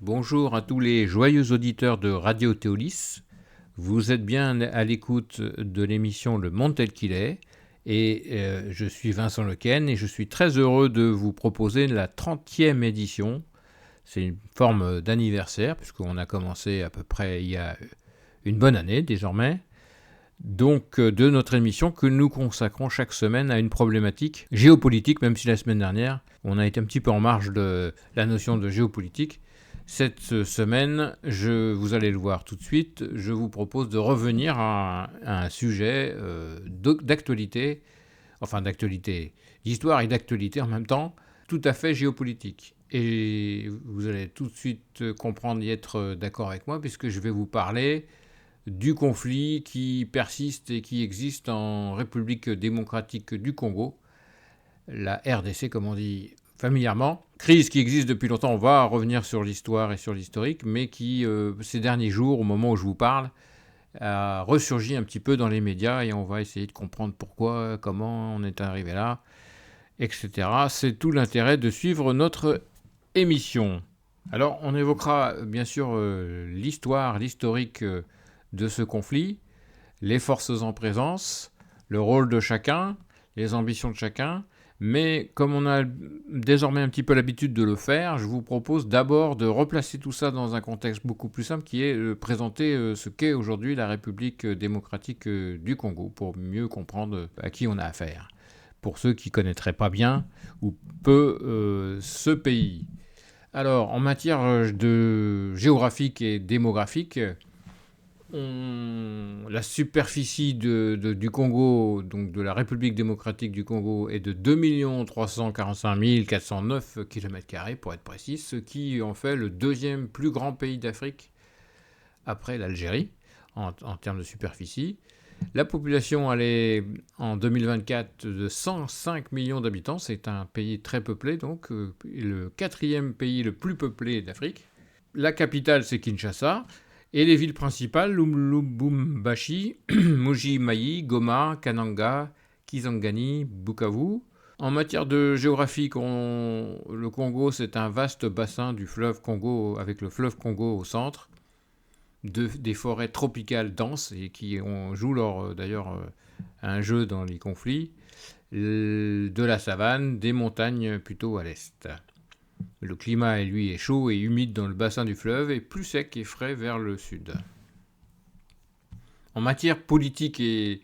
Bonjour à tous les joyeux auditeurs de Radio Théolis. Vous êtes bien à l'écoute de l'émission Le Monde tel qu'il est. Je suis Vincent Lequen et je suis très heureux de vous proposer la 30e édition. C'est une forme d'anniversaire puisqu'on a commencé à peu près il y a une bonne année désormais. Donc de notre émission que nous consacrons chaque semaine à une problématique géopolitique, même si la semaine dernière on a été un petit peu en marge de la notion de géopolitique. Cette semaine, vous allez le voir tout de suite, je vous propose de revenir à un sujet d'actualité, d'histoire et d'actualité en même temps, tout à fait géopolitique. Et vous allez tout de suite comprendre et être d'accord avec moi, puisque je vais vous parler du conflit qui persiste et qui existe en République démocratique du Congo, la RDC comme on dit familièrement. Crise qui existe depuis longtemps, on va revenir sur l'histoire et sur l'historique, mais qui, ces derniers jours, au moment où je vous parle, a ressurgi un petit peu dans les médias et on va essayer de comprendre pourquoi, comment on est arrivé là, etc. C'est tout l'intérêt de suivre notre émission. Alors, on évoquera bien sûr l'histoire, l'historique de ce conflit, les forces en présence, le rôle de chacun, les ambitions de chacun. Mais comme on a désormais un petit peu l'habitude de le faire, je vous propose d'abord de replacer tout ça dans un contexte beaucoup plus simple qui est de présenter ce qu'est aujourd'hui la République démocratique du Congo pour mieux comprendre à qui on a affaire. Pour ceux qui ne connaîtraient pas bien ou peu ce pays. Alors, en matière de géographique et démographique, la superficie du Congo, donc de la République démocratique du Congo, est de 2 345 409 km² pour être précis, ce qui en fait le deuxième plus grand pays d'Afrique après l'Algérie en termes de superficie. La population, elle est en 2024 de 105 millions d'habitants. C'est un pays très peuplé, donc le quatrième pays le plus peuplé d'Afrique. La capitale, c'est Kinshasa. Et les villes principales, Lubumbashi, Muji-Mayi, Goma, Kananga, Kisangani, Bukavu. En matière de géographique, le Congo, c'est un vaste bassin du fleuve Congo, avec le fleuve Congo au centre, des forêts tropicales denses et qui jouent d'ailleurs un jeu dans les conflits, de la savane, des montagnes plutôt à l'est. Le climat, lui, est chaud et humide dans le bassin du fleuve et plus sec et frais vers le sud. En matière politique et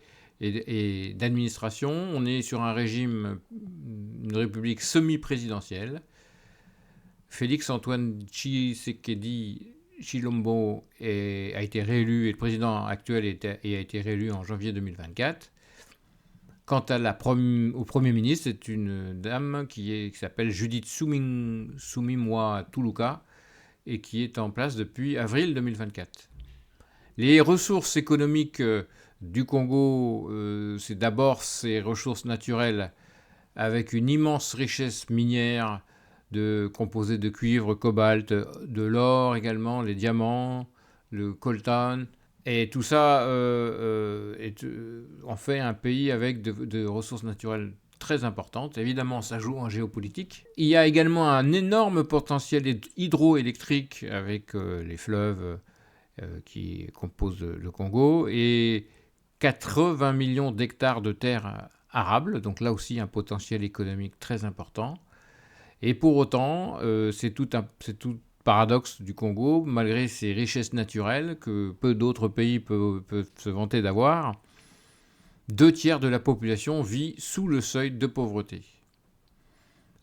d'administration, on est sur un régime, une république semi-présidentielle. Félix-Antoine Tshisekedi Chilombo a été réélu et le président actuel a été réélu en janvier 2024. Quant au Premier ministre, c'est une dame qui s'appelle Judith Suminwa Tuluka et qui est en place depuis avril 2024. Les ressources économiques du Congo, c'est d'abord ses ressources naturelles avec une immense richesse minière composée de cuivre, cobalt, de l'or également, les diamants, le coltan. Et tout ça en fait un pays avec de ressources naturelles très importantes. Évidemment, ça joue en géopolitique. Il y a également un énorme potentiel hydroélectrique avec les fleuves qui composent le Congo et 80 millions d'hectares de terres arables. Donc là aussi, un potentiel économique très important. Et pour autant, c'est tout paradoxe du Congo, malgré ses richesses naturelles que peu d'autres pays peuvent se vanter d'avoir, 2/3 de la population vit sous le seuil de pauvreté.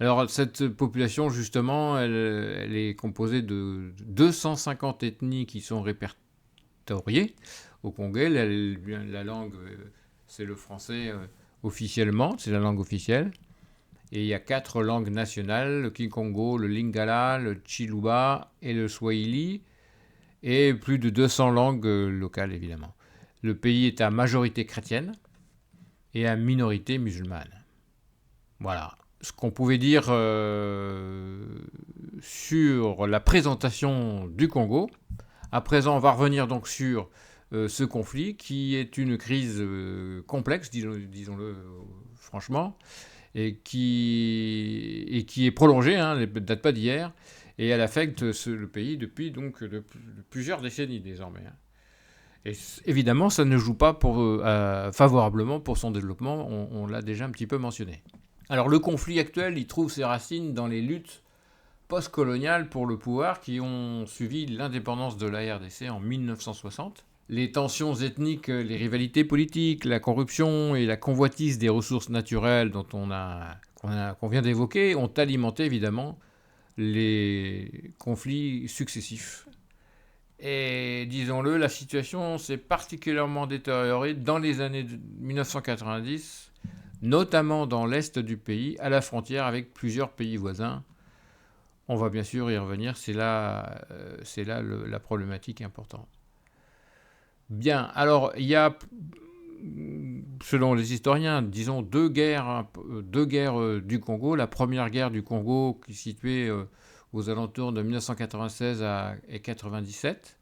Alors cette population, justement, elle est composée de 250 ethnies qui sont répertoriées au Congo. La langue, c'est le français officiellement, c'est la langue officielle. Et il y a 4 langues nationales, le Kikongo, le Lingala, le Chiluba et le Swahili, et plus de 200 langues locales évidemment. Le pays est à majorité chrétienne et à minorité musulmane. Voilà ce qu'on pouvait dire sur la présentation du Congo. À présent, on va revenir donc sur ce conflit qui est une crise complexe, disons-le franchement, et qui est prolongé, ne date pas d'hier, et elle affecte le pays depuis donc de plusieurs décennies désormais. Et évidemment, ça ne joue pas favorablement pour son développement, on l'a déjà un petit peu mentionné. Alors le conflit actuel, il trouve ses racines dans les luttes post-coloniales pour le pouvoir qui ont suivi l'indépendance de la RDC en 1960. Les tensions ethniques, les rivalités politiques, la corruption et la convoitise des ressources naturelles qu'on vient d'évoquer ont alimenté évidemment les conflits successifs. Et disons-le, la situation s'est particulièrement détériorée dans les années 1990, notamment dans l'est du pays, à la frontière avec plusieurs pays voisins. On va bien sûr y revenir, c'est là la problématique importante. Bien, alors il y a, selon les historiens, disons deux guerres du Congo. La première guerre du Congo qui est située aux alentours de 1996 à 1997,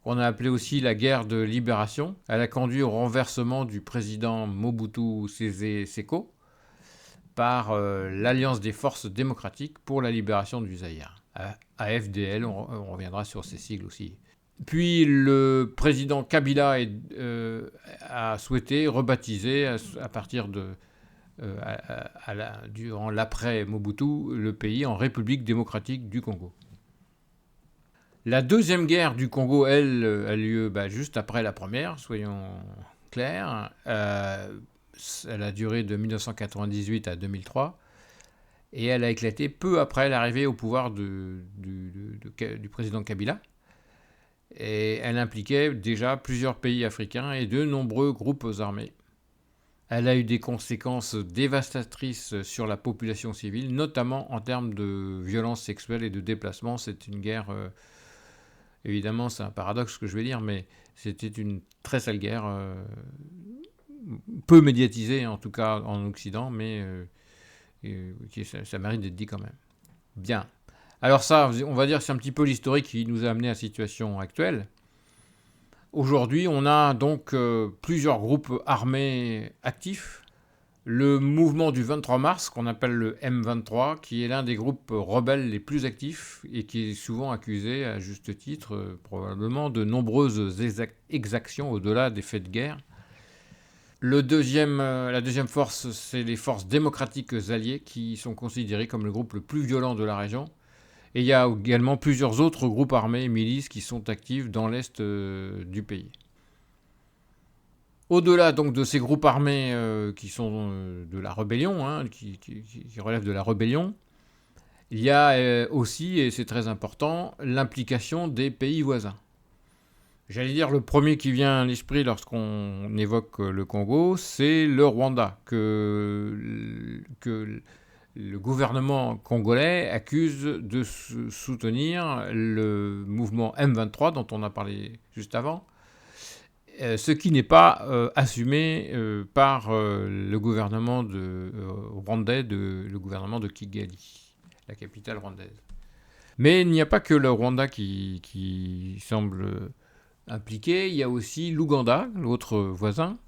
qu'on a appelée aussi la guerre de libération. Elle a conduit au renversement du président Mobutu Sese Seko par l'Alliance des forces démocratiques pour la libération du Zaïre. AFDL, on reviendra sur ces sigles aussi. Puis le président Kabila a souhaité rebaptiser à partir de durant l'après-Mobutu le pays en République démocratique du Congo. La deuxième guerre du Congo, elle, a lieu juste après la première, soyons clairs. Elle a duré de 1998 à 2003 et elle a éclaté peu après l'arrivée au pouvoir du président Kabila. Et elle impliquait déjà plusieurs pays africains et de nombreux groupes armés. Elle a eu des conséquences dévastatrices sur la population civile, notamment en termes de violences sexuelles et de déplacements. C'est une guerre, évidemment c'est un paradoxe ce que je vais dire, mais c'était une très sale guerre, peu médiatisée en tout cas en Occident, mais ça mérite d'être dit quand même. Bien. Alors ça, on va dire que c'est un petit peu l'historique qui nous a amené à la situation actuelle. Aujourd'hui, on a donc plusieurs groupes armés actifs. Le mouvement du 23 mars, qu'on appelle le M23, qui est l'un des groupes rebelles les plus actifs et qui est souvent accusé, à juste titre, probablement, de nombreuses exactions au-delà des faits de guerre. La deuxième force, c'est les forces démocratiques alliées, qui sont considérées comme le groupe le plus violent de la région. Et il y a également plusieurs autres groupes armés et milices qui sont actifs dans l'est du pays. Au-delà donc de ces groupes armés qui sont de la rébellion, qui relèvent de la rébellion, il y a aussi, et c'est très important, l'implication des pays voisins. J'allais dire le premier qui vient à l'esprit lorsqu'on évoque le Congo, c'est le Rwanda, que le gouvernement congolais accuse de soutenir le mouvement M23 dont on a parlé juste avant, ce qui n'est pas assumé par le gouvernement rwandais, le gouvernement de Kigali, la capitale rwandaise. Mais il n'y a pas que le Rwanda qui semble impliqué, il y a aussi l'Ouganda, l'autre voisin,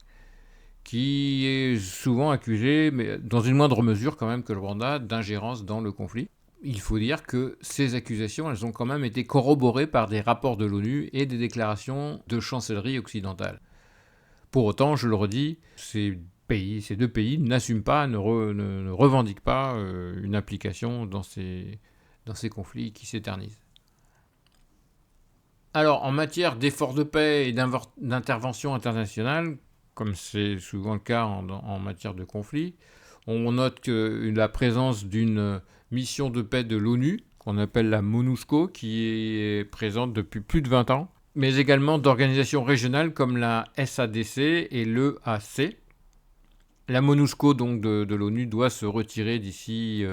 qui est souvent accusé, mais dans une moindre mesure quand même que le Rwanda, d'ingérence dans le conflit. Il faut dire que ces accusations, elles ont quand même été corroborées par des rapports de l'ONU et des déclarations de chancellerie occidentale. Pour autant, je le redis, ces deux pays n'assument pas, ne revendiquent pas une implication dans ces conflits qui s'éternisent. Alors, en matière d'efforts de paix et d'intervention internationale, comme c'est souvent le cas en matière de conflit, on note la présence d'une mission de paix de l'ONU, qu'on appelle la MONUSCO, qui est présente depuis plus de 20 ans, mais également d'organisations régionales comme la SADC et l'EAC. La MONUSCO donc, de l'ONU doit se retirer d'ici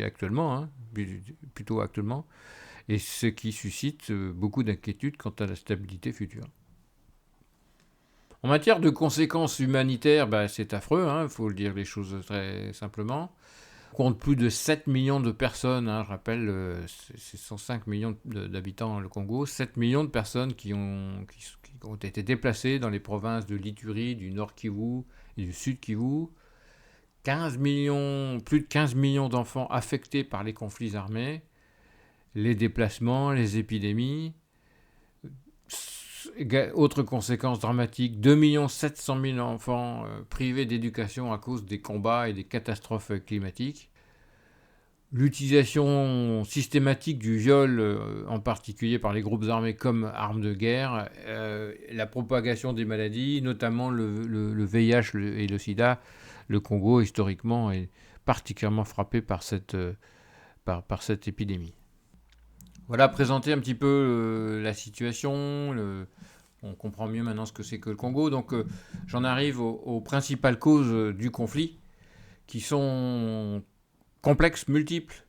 actuellement, plutôt actuellement, et ce qui suscite beaucoup d'inquiétudes quant à la stabilité future. En matière de conséquences humanitaires, c'est affreux, il faut le dire les choses très simplement. On compte plus de 7 millions de personnes, je rappelle, c'est 105 millions d'habitants le Congo, 7 millions de personnes qui ont été déplacées dans les provinces de l'Ituri, du Nord Kivu et du Sud Kivu. plus de 15 millions d'enfants affectés par les conflits armés, les déplacements, les épidémies. Autre conséquence dramatique, 2 700 000 enfants privés d'éducation à cause des combats et des catastrophes climatiques. L'utilisation systématique du viol, en particulier par les groupes armés comme arme de guerre, la propagation des maladies, notamment le VIH et le sida. Le Congo, historiquement, est particulièrement frappé par cette épidémie. Voilà, présenter un petit peu la situation. On comprend mieux maintenant ce que c'est que le Congo. Donc, j'en arrive aux principales causes du conflit, qui sont complexes, multiples,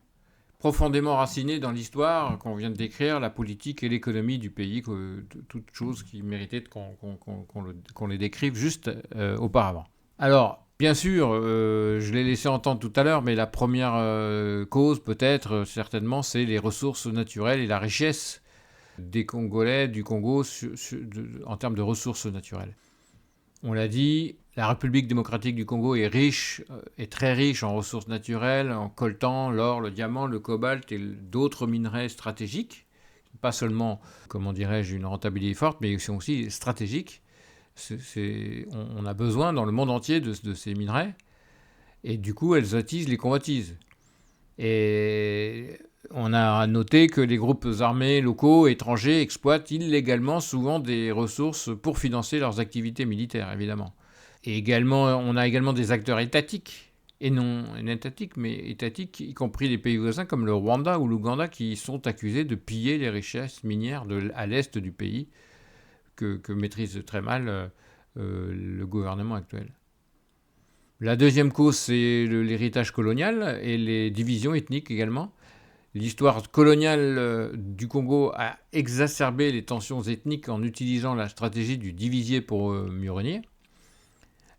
profondément racinées dans l'histoire qu'on vient de décrire, la politique et l'économie du pays, toutes choses qui méritaient qu'on les décrive juste auparavant. Alors, bien sûr, je l'ai laissé entendre tout à l'heure, mais la première cause, peut-être, certainement, c'est les ressources naturelles et la richesse des Congolais, du Congo, en termes de ressources naturelles. On l'a dit, la République démocratique du Congo est riche, est très riche en ressources naturelles, en coltan, l'or, le diamant, le cobalt et d'autres minerais stratégiques. Pas seulement, comment dirais-je, une rentabilité forte, mais ils sont aussi stratégiques. On a besoin dans le monde entier de ces minerais, et du coup, elles attisent les convoitises. Et on a noté que les groupes armés locaux, étrangers, exploitent illégalement souvent des ressources pour financer leurs activités militaires, évidemment. Et également, on a également des acteurs étatiques, et non étatiques, mais étatiques, y compris les pays voisins comme le Rwanda ou l'Ouganda, qui sont accusés de piller les richesses minières à l'est du pays, que maîtrise très mal le gouvernement actuel. La deuxième cause, c'est l'héritage colonial et les divisions ethniques également. L'histoire coloniale du Congo a exacerbé les tensions ethniques en utilisant la stratégie du diviser pour mieux régner.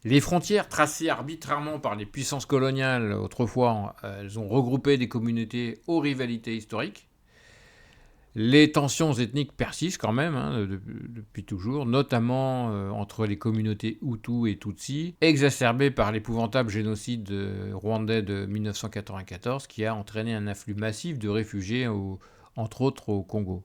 Les frontières tracées arbitrairement par les puissances coloniales, autrefois, elles ont regroupé des communautés aux rivalités historiques. Les tensions ethniques persistent quand même, depuis toujours, notamment entre les communautés Hutus et Tutsis, exacerbées par l'épouvantable génocide rwandais de 1994, qui a entraîné un afflux massif de réfugiés, entre autres au Congo.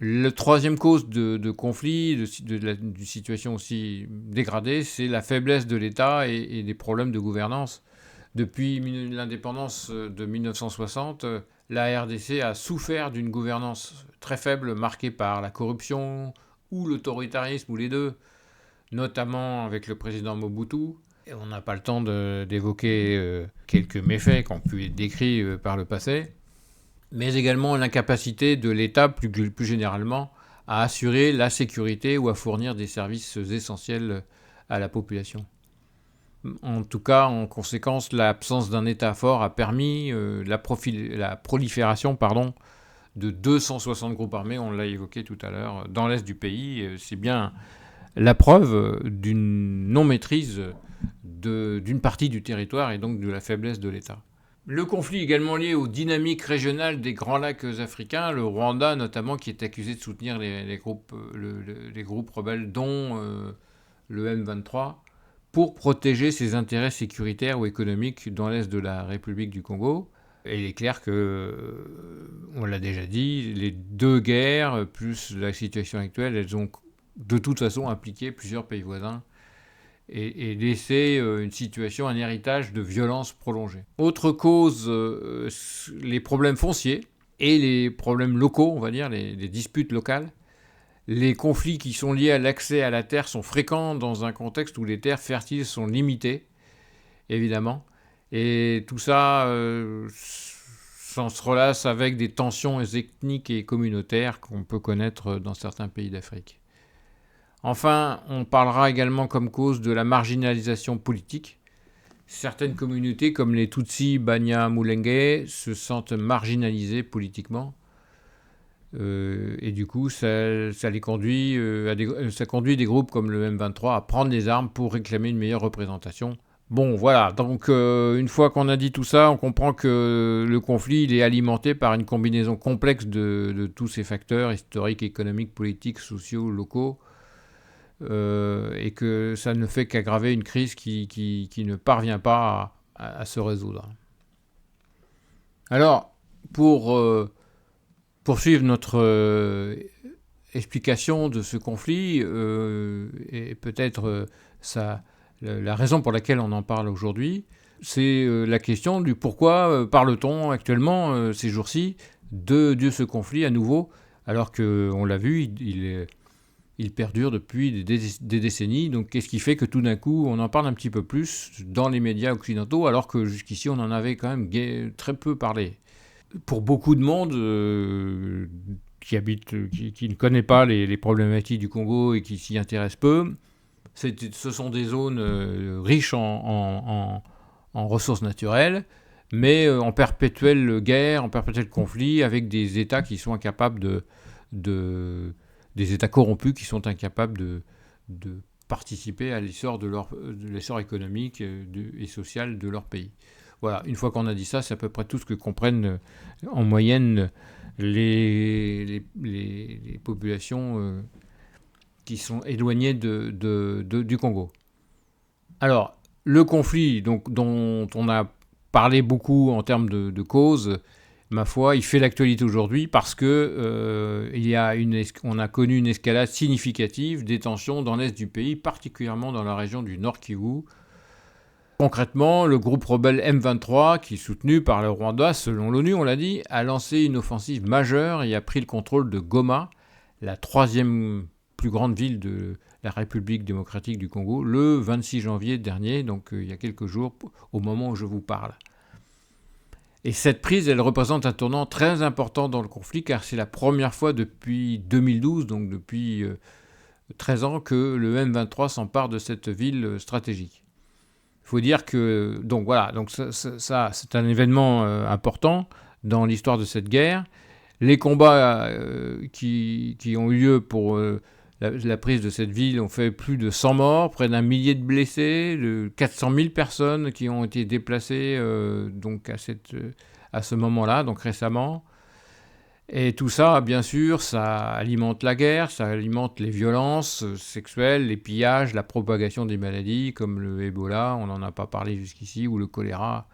La troisième cause de conflit, d'une situation aussi dégradée, c'est la faiblesse de l'État et des problèmes de gouvernance. Depuis l'indépendance de 1960, la RDC a souffert d'une gouvernance très faible, marquée par la corruption ou l'autoritarisme, ou les deux, notamment avec le président Mobutu. Et on n'a pas le temps d'évoquer quelques méfaits qui ont pu être décrits par le passé, mais également l'incapacité de l'État, plus généralement, à assurer la sécurité ou à fournir des services essentiels à la population. En tout cas, en conséquence, l'absence d'un État fort a permis la prolifération de 260 groupes armés, on l'a évoqué tout à l'heure, dans l'est du pays. C'est bien la preuve d'une non-maîtrise d'une partie du territoire et donc de la faiblesse de l'État. Le conflit est également lié aux dynamiques régionales des grands lacs africains, le Rwanda notamment, qui est accusé de soutenir les groupes rebelles, dont le M23, pour protéger ses intérêts sécuritaires ou économiques dans l'est de la République du Congo. Et il est clair que, on l'a déjà dit, les deux guerres, plus la situation actuelle, elles ont de toute façon impliqué plusieurs pays voisins et laissé une situation, un héritage de violence prolongée. Autre cause, les problèmes fonciers et les problèmes locaux, on va dire, les disputes locales. Les conflits qui sont liés à l'accès à la terre sont fréquents dans un contexte où les terres fertiles sont limitées, évidemment. Et tout ça s'entrelace avec des tensions ethniques et communautaires qu'on peut connaître dans certains pays d'Afrique. Enfin, on parlera également comme cause de la marginalisation politique. Certaines communautés, comme les Tutsis, Banya, Mulenge, se sentent marginalisées politiquement. Et du coup, ça conduit des groupes comme le M23 à prendre les armes pour réclamer une meilleure représentation. Bon, voilà. Donc, une fois qu'on a dit tout ça, on comprend que le conflit il est alimenté par une combinaison complexe de tous ces facteurs historiques, économiques, politiques, sociaux, locaux. et que ça ne fait qu'aggraver une crise qui ne parvient pas à se résoudre. Alors, pour poursuivre notre explication de ce conflit, et peut-être la raison pour laquelle on en parle aujourd'hui, c'est la question du pourquoi parle-t-on actuellement, ces jours-ci, de ce conflit à nouveau, alors qu'on l'a vu, il perdure depuis des décennies. Donc qu'est-ce qui fait que tout d'un coup, on en parle un petit peu plus dans les médias occidentaux, alors que jusqu'ici, on en avait quand même très peu parlé. Pour beaucoup de monde qui ne connaît pas les problématiques du Congo et qui s'y intéresse peu, ce sont des zones riches en ressources naturelles, mais en perpétuelle guerre, en perpétuel conflit, avec des États qui sont incapables des États corrompus qui sont incapables de participer à l'essor de l'essor économique et social de leur pays. Voilà, une fois qu'on a dit ça, c'est à peu près tout ce que comprennent en moyenne les populations qui sont éloignées du Congo. Alors, le conflit dont on a parlé beaucoup en termes de causes, ma foi, il fait l'actualité aujourd'hui parce que on a connu une escalade significative des tensions dans l'est du pays, particulièrement dans la région du Nord Kivu. Concrètement, le groupe rebelle M23, qui est soutenu par le Rwanda, selon l'ONU, on l'a dit, a lancé une offensive majeure et a pris le contrôle de Goma, la troisième plus grande ville de la République démocratique du Congo, le 26 janvier dernier, donc il y a quelques jours, au moment où je vous parle. Et cette prise, elle représente un tournant très important dans le conflit, car c'est la première fois depuis 2012, donc depuis 13 ans, que le M23 s'empare de cette ville stratégique. Il faut dire que donc ça c'est un événement important dans l'histoire de cette guerre. Les combats qui ont eu lieu pour la prise de cette ville ont fait plus de 100 morts, près d'un millier de blessés, 400 000 personnes qui ont été déplacées donc à ce moment-là, donc récemment. Et tout ça, bien sûr, ça alimente la guerre, ça alimente les violences sexuelles, les pillages, la propagation des maladies comme le Ebola, on n'en a pas parlé jusqu'ici, ou le choléra.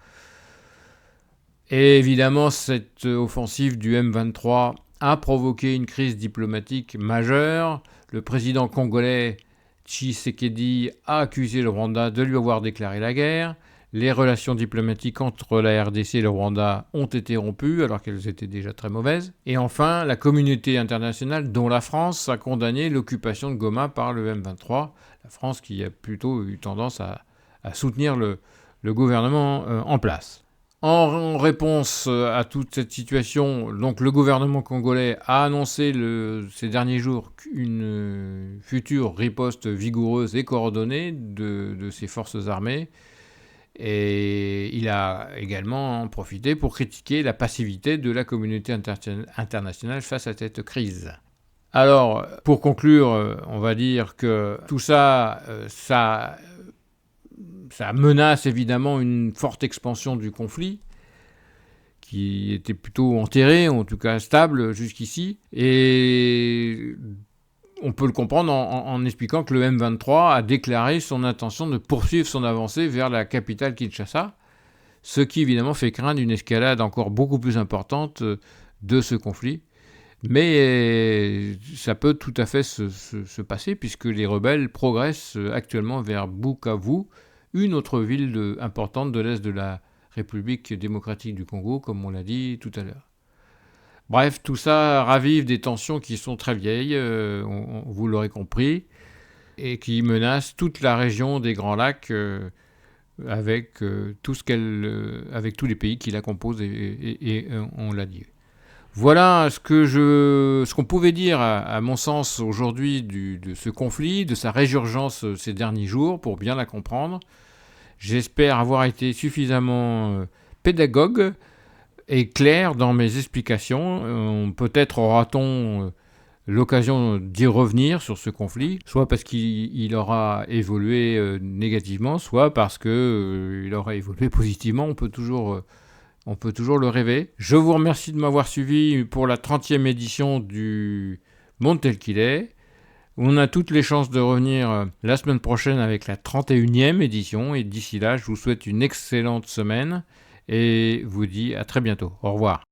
Et évidemment, cette offensive du M23 a provoqué une crise diplomatique majeure. Le président congolais Tshisekedi a accusé le Rwanda de lui avoir déclaré la guerre. Les relations diplomatiques entre la RDC et le Rwanda ont été rompues alors qu'elles étaient déjà très mauvaises. Et enfin, la communauté internationale, dont la France, a condamné l'occupation de Goma par le M23. La France qui a plutôt eu tendance à soutenir le gouvernement en place. En réponse à toute cette situation, donc le gouvernement congolais a annoncé ces derniers jours une future riposte vigoureuse et coordonnée de ses forces armées. Et il a également profité pour critiquer la passivité de la communauté internationale face à cette crise. Alors, pour conclure, on va dire que tout ça, ça menace évidemment une forte expansion du conflit, qui était plutôt enterré, en tout cas stable jusqu'ici. Et on peut le comprendre en expliquant que le M23 a déclaré son intention de poursuivre son avancée vers la capitale Kinshasa, ce qui évidemment fait craindre une escalade encore beaucoup plus importante de ce conflit. Mais ça peut tout à fait se passer puisque les rebelles progressent actuellement vers Bukavu, une autre ville importante de l'est de la République démocratique du Congo, comme on l'a dit tout à l'heure. Bref, tout ça ravive des tensions qui sont très vieilles, vous l'aurez compris, et qui menacent toute la région des Grands Lacs avec tous les pays qui la composent, et on l'a dit. Voilà ce qu'on pouvait dire, à mon sens, aujourd'hui de ce conflit, de sa résurgence ces derniers jours, pour bien la comprendre. J'espère avoir été suffisamment pédagogue et clair dans mes explications. Peut-être aura-t-on l'occasion d'y revenir sur ce conflit, soit parce qu'il aura évolué négativement, soit parce qu'il aura évolué positivement. On peut toujours le rêver. Je vous remercie de m'avoir suivi pour la 30e édition du Monde tel qu'il est. On a toutes les chances de revenir la semaine prochaine avec la 31e édition. Et d'ici là, je vous souhaite une excellente semaine et vous dis à très bientôt. Au revoir.